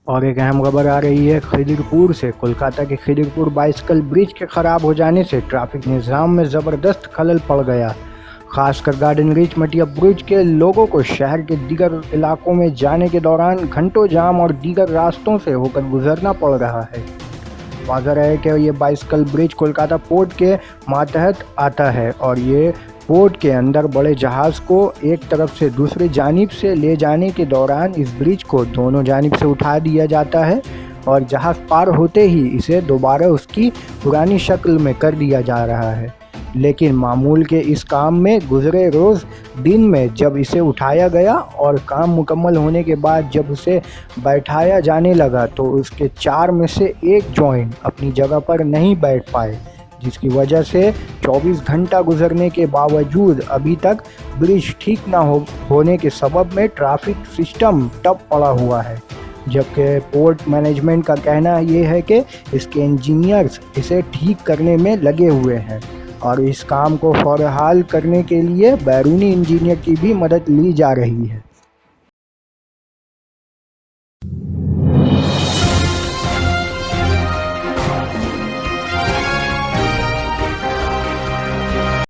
और एक अहम खबर आ रही है खिदिरपुर से। कोलकाता के खिदिरपुर बाइसिकल ब्रिज के खराब हो जाने से ट्रैफिक निज़ाम में ज़बरदस्त खलल पड़ गया। खासकर गार्डन रीच मटिया ब्रिज के लोगों को शहर के दीगर इलाकों में जाने के दौरान घंटों जाम और दीगर रास्तों से होकर गुजरना पड़ रहा है। वाज़ह है कि ये बाइसिकल ब्रिज कोलकाता पोर्ट के मातहत आता है और ये पोर्ट के अंदर बड़े जहाज़ को एक तरफ से दूसरी जानिब से ले जाने के दौरान इस ब्रिज को दोनों जानिब से उठा दिया जाता है और जहाज़ पार होते ही इसे दोबारा उसकी पुरानी शक्ल में कर दिया जा रहा है। लेकिन मामूल के इस काम में गुज़रे रोज़ दिन में जब इसे उठाया गया और काम मुकम्मल होने के बाद जब उसे बैठाया जाने लगा तो उसके 4 में से एक जॉइंट अपनी जगह पर नहीं बैठ पाए, जिसकी वजह से 24 घंटा गुजरने के बावजूद अभी तक ब्रिज ठीक न होने के सबब में ट्रैफिक सिस्टम ठप पड़ा हुआ है। जबकि पोर्ट मैनेजमेंट का कहना ये है कि इसके इंजीनियर्स इसे ठीक करने में लगे हुए हैं और इस काम को फौरहाल करने के लिए बैरूनी इंजीनियर की भी मदद ली जा रही है।